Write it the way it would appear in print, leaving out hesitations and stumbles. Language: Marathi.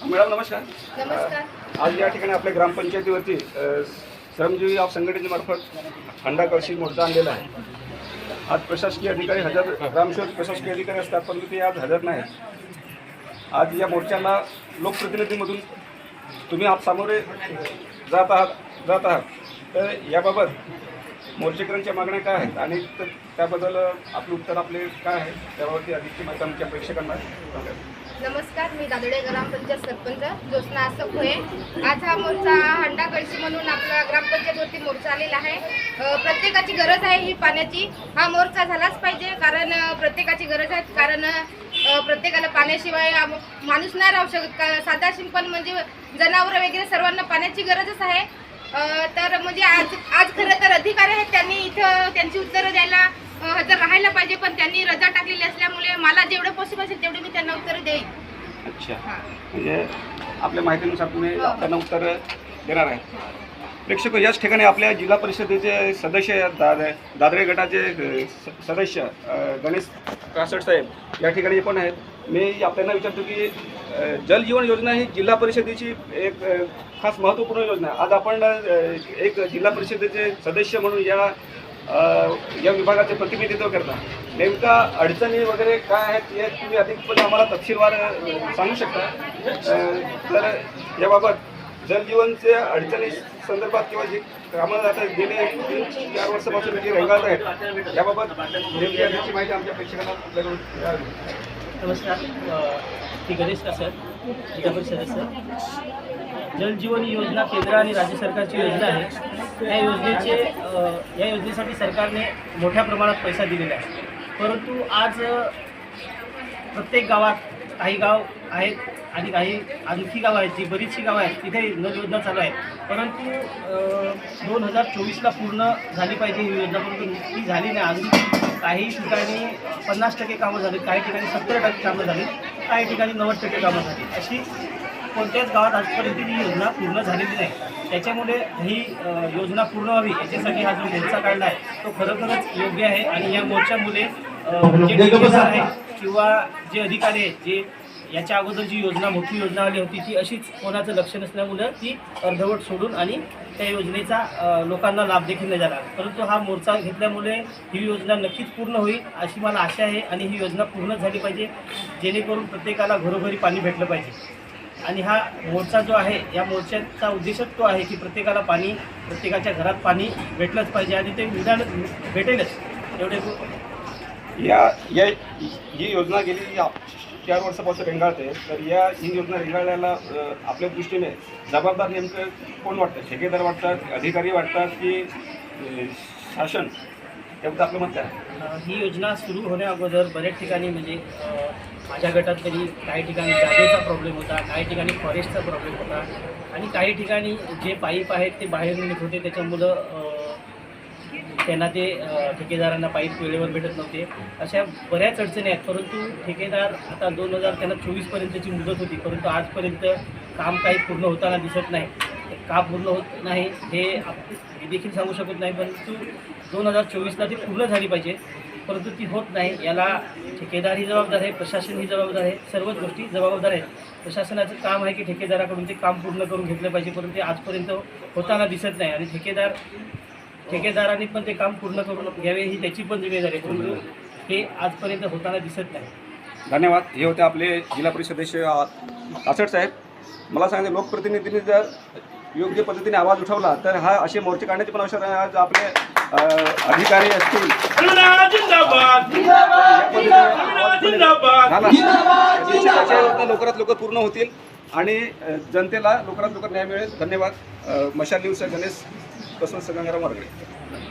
मॅडम नमस्कार. नमस्कार. आज या ठिकाणी आपल्या ग्रामपंचायतीवरती श्रमजीवी संघटनेमार्फत हंडा कळशी मोर्चा आणलेला आहे. आज प्रशासकीय अधिकारी हजर, ग्रामसेवक प्रशासकीय अधिकारी असतात परंतु ते आज हजर नाहीत. आज या मोर्चाला लोकप्रतिनिधीमधून तुम्ही आज सामोरे जात आहात तर याबाबत मोर्चेकरांच्या मागण्या काय आहेत आणि त्याबद्दल आपलं उत्तर आपले काय आहे त्याबाबत अधिकची माहिती आमच्या प्रेक्षकांना सांगा. नमस्कार, मी दादोडे ग्रामपंचायत सरपंच ज्योत्स्ना असफ होय. आज हा मोर्चा हंडा कळशी म्हणून आपला ग्रामपंचायतवरती मोर्चा आलेला आहे. प्रत्येकाची गरज आहे ही पाण्याची. हा मोर्चा झालाच पाहिजे कारण प्रत्येकाची गरज आहे. कारण प्रत्येकाला पाण्याशिवाय माणूस नाही राहू शकत. साधा सिंपल म्हणजे जनावरं वगैरे सर्वांना पाण्याची गरजच आहे. तर म्हणजे आज खरं तर अधिकारी आहेत, त्यांनी इथं त्यांची उत्तरं द्यायला हजर राहायला पाहिजे, पण त्यांनी रजा टाकलेली असल्यामुळे मला जेवढं पॉसिबल असेल तेवढे मी त्यांना उत्तरं देईन. अच्छा, म्हणजे आपल्या माहितीनुसार तुम्ही त्यांना उत्तर देणार आहे. प्रेक्षक, याच ठिकाणी आपल्या जिल्हा परिषदेचे सदस्य दादरे गटाचे सदस्य गणेश कासट साहेब या ठिकाणी पण आहेत. मी आपल्याला विचारतो की जलजीवन योजना ही जिल्हा परिषदेची एक खास महत्त्वपूर्ण योजना आहे. आज आपण एक जिल्हा परिषदेचे सदस्य म्हणून या विभागाचे प्रतिनिधित्व करता. नेमका अडचणी वगैरे काय आहेत हे तुम्ही अधिकपणे आम्हाला तपशीलवार सांगू शकता. तर याबाबत जलजीवनचे अडचणी संदर्भात किंवा जे कामं आता गेले 3-4 वर्षापासून जे रेंगाळत आहेत याबाबत नेमकी अधिकची माहिती आमच्या प्रेक्षकांना आपल्याकडून द्यावी. नमस्कार, मी गणेश कासट, जिल्हा परिषद सदस्य. जलजीवन ही योजना केंद्र आणि राज्य सरकारची योजना आहे. या योजनेसाठी सरकारने मोठ्या प्रमाणात पैसा दिलेला आहे. परंतु आज प्रत्येक गावात काही गाव आहेत आणि काही आणखी गावं आहेत, जी बरीचशी गावं आहेत तिथे नळ योजना चालू आहे. परंतु 2024ला पूर्ण झाली पाहिजे ही योजना, परंतु ती झाली नाही. अजून काही ठिकाणी 50% कामं झाली, काही ठिकाणी 70% कामं झाली, काही ठिकाणी 90% कामं झाली. अशी कोणत्याच गावात आजपर्यंत ही योजना पूर्ण झालेली नाही. त्याच्यामुळे ही योजना पूर्ण व्हावी याच्यासाठी हा जो मोर्चा काढला आहे तो खरोखरच योग्य आहे. आणि या मोर्चामुळे जे ठेकेदार आहे किंवा जे अधिकारी आहेत, जे याच्या अगोदर जी योजना मोठी योजना आली होती ती अशीच कोणाचं लक्ष नसल्यामुळं ती अर्धवट सोडून आणि त्या योजनेचा लोकांना लाभ देखील नाही झाला. परंतु हा मोर्चा घेतल्यामुळे ही योजना नक्कीच पूर्ण होईल अशी मला आशा आहे. आणि ही योजना पूर्ण झाली पाहिजे जेणेकरून प्रत्येकाला घरोघरी पाणी भेटलं पाहिजे. आणि हा मोर्चा जो आहे या मोर्चाचा उद्देशच तो आहे की प्रत्येकाला पाणी, प्रत्येकाच्या घरात पाणी भेटलंच पाहिजे आणि ते भेटेलच एवढे. ही योजना गेली 4 वर्षापासून रेंगाळते. तर ही योजना रेंगाळण्याला आपल्या दृष्टीने जबाबदार नेमकं कोण वाटतं? ठेकेदार वाटतात, अधिकारी वाटतात की शासन? त्याबद्दल आपलं मत आहे. ही योजना सुरू होण्याअगोदर बऱ्याच ठिकाणी म्हणजे माझ्या गटात तरी काही ठिकाणी जागेचा प्रॉब्लेम होता, काही ठिकाणी फॉरेस्टचा प्रॉब्लेम होता आणि काही ठिकाणी जे पाईप आहेत ते बाहेर निघत होते. त्याच्यामुळं त्यांना ते ठेकेदारांना पाईप वेळेवर भेटत नव्हते. अशा बऱ्याच अडचणी आहेत. परंतु ठेकेदार आता 2024पर्यंतची मुदत होती, परंतु आजपर्यंत काम काही पूर्ण होताना दिसत नाही. का पूर्ण होत नाही हे मी देखील सांगू शकत नाही, परंतु 2024ला ती पूर्ण झाली पाहिजे, परंतु ती होत नाही. याला ठेकेदार ही जबाबदार आहे, प्रशासन ही जबाबदार आहे, सर्वच गोष्टी जबाबदार आहेत. प्रशासनाचं काम आहे की ठेकेदाराकडून ते काम पूर्ण करून घेतलं पाहिजे, परंतु ते आजपर्यंत होताना दिसत नाही. आणि ठेकेदारांनी पण ते काम पूर्ण करून घ्यावे ही त्याची पण जिम्मेदारी आहे, परंतु हे आजपर्यंत होताना दिसत नाही. धन्यवाद. हे होते आपले जिल्हा परिषद सदस्य कासट साहेब. मला सांगितलं लोकप्रतिनिधींनी जर योग्य पद्धतीने आवाज उठवला तर हा असे मोर्चे काढण्याची पण आवश्यकता आहे. आज आपले अधिकारी असतील लवकरात लवकर पूर्ण होतील आणि जनतेला लवकरात लवकर न्याय मिळेल. धन्यवाद. मशाल न्यूजचा गणेश कसं गंगाराम मार्गे.